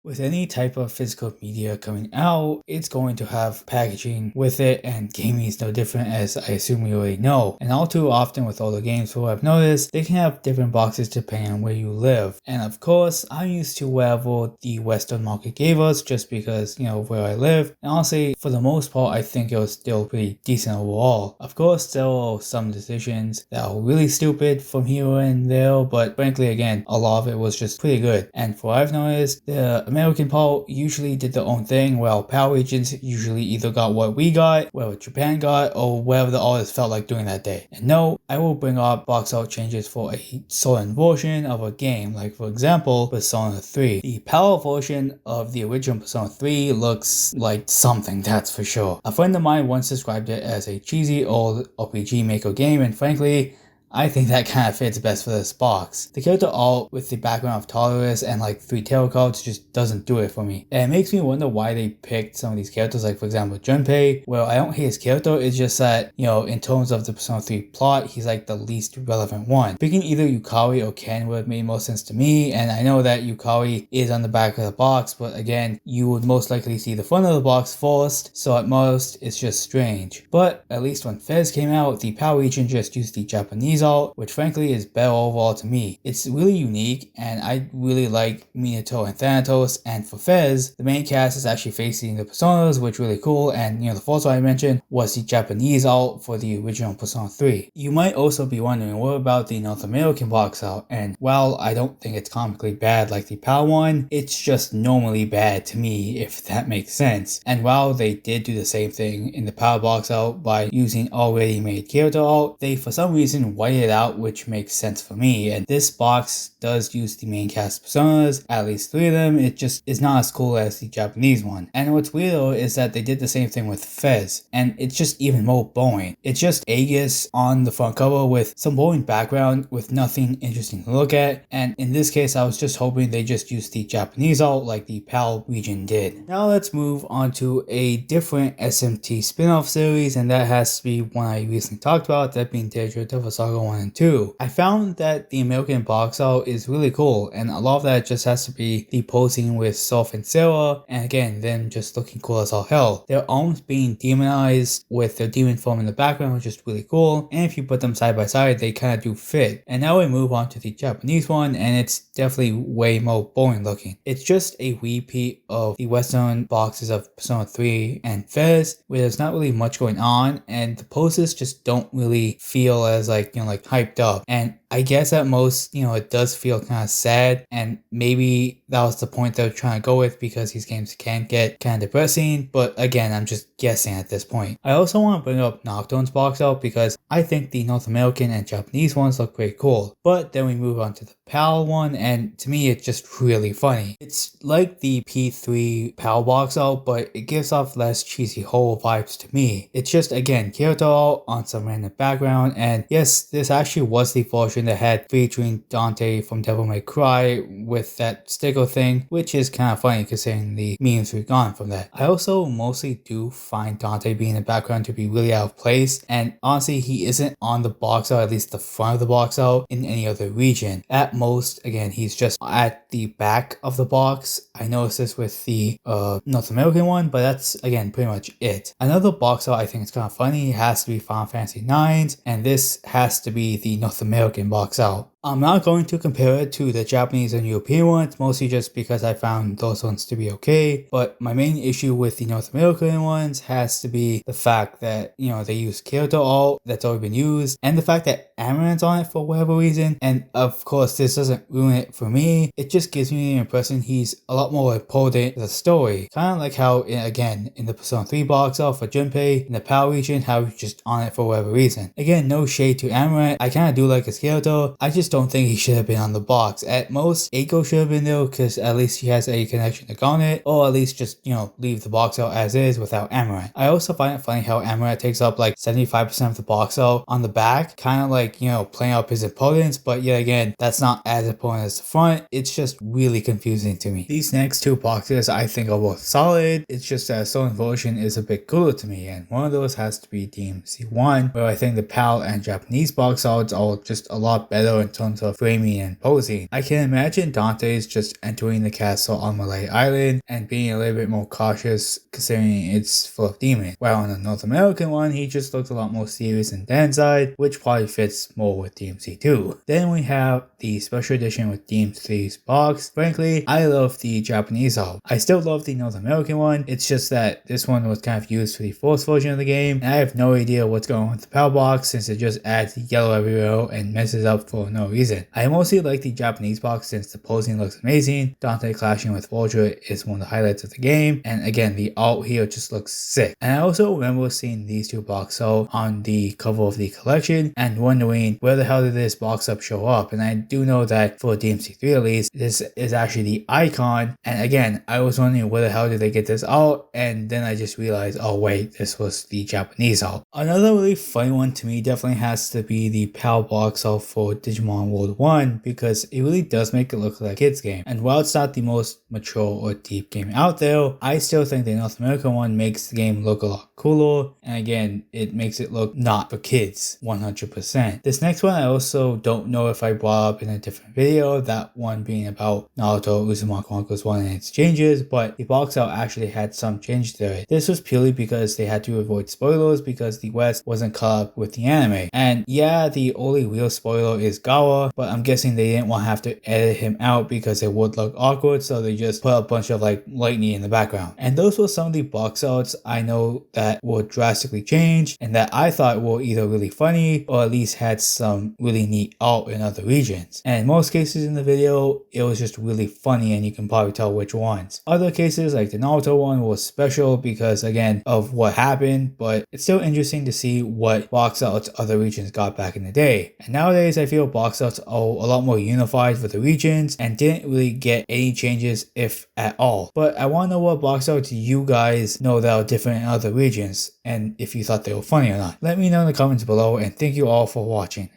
With any type of physical media coming out, it's going to have packaging with it, and gaming is no different, as I assume you already know. And all too often with all the games, for what I've noticed, they can have different boxes depending on where you live. And of course, I'm used to whatever the Western market gave us, just because, where I live. And honestly, for the most part, I think it was still pretty decent overall. Of course, there are some decisions that are really stupid from here and there, but frankly, again, a lot of it was just pretty good. And for what I've noticed, the American part usually did their own thing, while PAL regions usually either got what we got, what Japan got, or whatever the artist felt like doing that day. And no, I will bring up box art changes for a certain version of a game, like for example, Persona 3. The PAL version of the original Persona 3 looks like something, that's for sure. A friend of mine once described it as a cheesy old RPG Maker game, and frankly, I think that kind of fits best for this box. The character art with the background of Tartarus and like 3 tarot cards just doesn't do it for me. And it makes me wonder why they picked some of these characters, like for example Junpei. Well, I don't hate his character, it's just that, in terms of the Persona 3 plot, he's like the least relevant one. Picking either Yukari or Ken would have made more sense to me, and I know that Yukari is on the back of the box, but again, you would most likely see the front of the box first, so at most, it's just strange. But at least when Fez came out, the PAL region just used the Japanese art, which frankly is better overall to me. It's really unique, and I really like Minato and Thanatos, and for Fez, the main cast is actually facing the Personas, which is really cool, and the first one I mentioned was the Japanese art for the original Persona 3. You might also be wondering, what about the North American box art? And while I don't think it's comically bad like the PAL one, it's just normally bad to me, if that makes sense. And while they did do the same thing in the PAL box art by using already made character art, they for some reason whited it out, which makes sense for me. And this box does use the main cast Personas, at least 3 of them. It just is not as cool as the Japanese one. And what's weirder is that they did the same thing with Fez, and it's just even more boring. It's just Aegis on the front cover with some boring background with nothing interesting to look at, and in this case I was just hoping they just used the Japanese art like the PAL region did. Now let's move on to a different SMT spin-off series, and that has to be one I recently talked about, that being Tejo Devil Saga 1 and 2. I found that the American box art is really cool, and a lot of that just has to be the posing with Soph and Sarah, and again, them just looking cool as all hell. Their arms being demonized with their demon form in the background, which is really cool, and if you put them side by side, they kind of do fit. And now we move on to the Japanese one, and it's definitely way more boring looking. It's just a repeat of the Western boxes of Persona 3 and Fez, where there's not really much going on, and the poses just don't really feel as like hyped up. And I guess at most, it does feel kind of sad, and maybe that was the point they're trying to go with, because these games can get kind of depressing, but again, I'm just guessing at this point. I also want to bring up Nocturne's box art, because I think the North American and Japanese ones look pretty cool, but then we move on to the PAL one, and to me it's just really funny. It's like the P3 PAL box art, but it gives off less cheesy horror vibes to me. It's just, again, character art on some random background, and yes, this actually was the version that had featuring Dante from Devil May Cry with that sticker thing, which is kind of funny considering the memes we've gone from that. I also mostly do find Dante being in the background to be really out of place, and honestly he isn't on the box art, at least the front of the box art, in any other region. At most, again, he's just at the back of the box. I noticed this with the North American one, but that's again pretty much it. Another box art I think is kind of funny has to be Final Fantasy 9's, and this has to be the North American box art. I'm not going to compare it to the Japanese and European ones, mostly just because I found those ones to be okay, but my main issue with the North American ones has to be the fact that, they use character art that's already been used, and the fact that Amaranth's on it for whatever reason, and of course this doesn't ruin it for me, it just gives me the impression he's a lot more important to the story. Kind of like how, again, in the Persona 3 box art for Junpei, in the PAL region, how he's just on it for whatever reason. Again, no shade to Amaranth, I kind of do like his character, I just don't think he should have been on the box. At most, Eiko should have been there, because at least he has a connection to Garnet, or at least just, leave the box out as is without Amaranth. I also find it funny how Amaranth takes up like 75% of the box art on the back, kind of like, playing up his importance, but yet again, that's not as important as the front. It's just really confusing to me. These next 2 boxes I think are both solid, it's just that a certain version is a bit cooler to me, and one of those has to be DMC1, where I think the PAL and Japanese box arts are just a lot better in terms terms of framing and posing. I can imagine Dante's just entering the castle on Malay Island and being a little bit more cautious considering it's full of demons, while on the North American one he just looks a lot more serious and dense-eyed, which probably fits more with DMC2. Then we have the special edition with DMC3's box. Frankly, I love the Japanese art. I still love the North American one, it's just that this one was kind of used for the fourth version of the game, and I have no idea what's going on with the power box since it just adds yellow everywhere and messes up for no reason. I mostly like the Japanese box since the posing looks amazing. Dante clashing with Vulture is one of the highlights of the game, and again the art here just looks sick. And I also remember seeing these two box art on the cover of the collection and wondering where the hell did this box up show up, and I do know that for DMC3 at least, this is actually the icon, and again I was wondering where the hell did they get this out, and then I just realized, oh wait, this was the Japanese art. Another really funny one to me definitely has to be the PAL box art for Digimon World 1 because it really does make it look like a kid's game, and while it's not the most mature or deep game out there, I still think the North American one makes the game look a lot cooler, and again it makes it look not for kids 100%. This next one I also don't know if I brought up in a different video, that one being about Naruto Uzumaki Chronicles 1 and its changes, but the box art actually had some change to it. This was purely because they had to avoid spoilers because the West wasn't caught up with the anime. And yeah, the only real spoiler is Gawa, but I'm guessing they didn't want to have to edit him out because it would look awkward, so they just put a bunch of like lightning in the background. And those were some of the box arts I know that were drastically changed and that I thought were either really funny or at least had some really neat art in other regions. And in most cases in the video, it was just really funny and you can probably tell which ones. Other cases like the Naruto one was special because again of what happened, but it's still interesting to see what box arts other regions got back in the day. And nowadays I feel box arts are a lot more unified for the regions and didn't really get any changes if at all. But I want to know what box arts you guys know that are different in other regions and if you thought they were funny or not. Let me know in the comments below and thank you all for watching.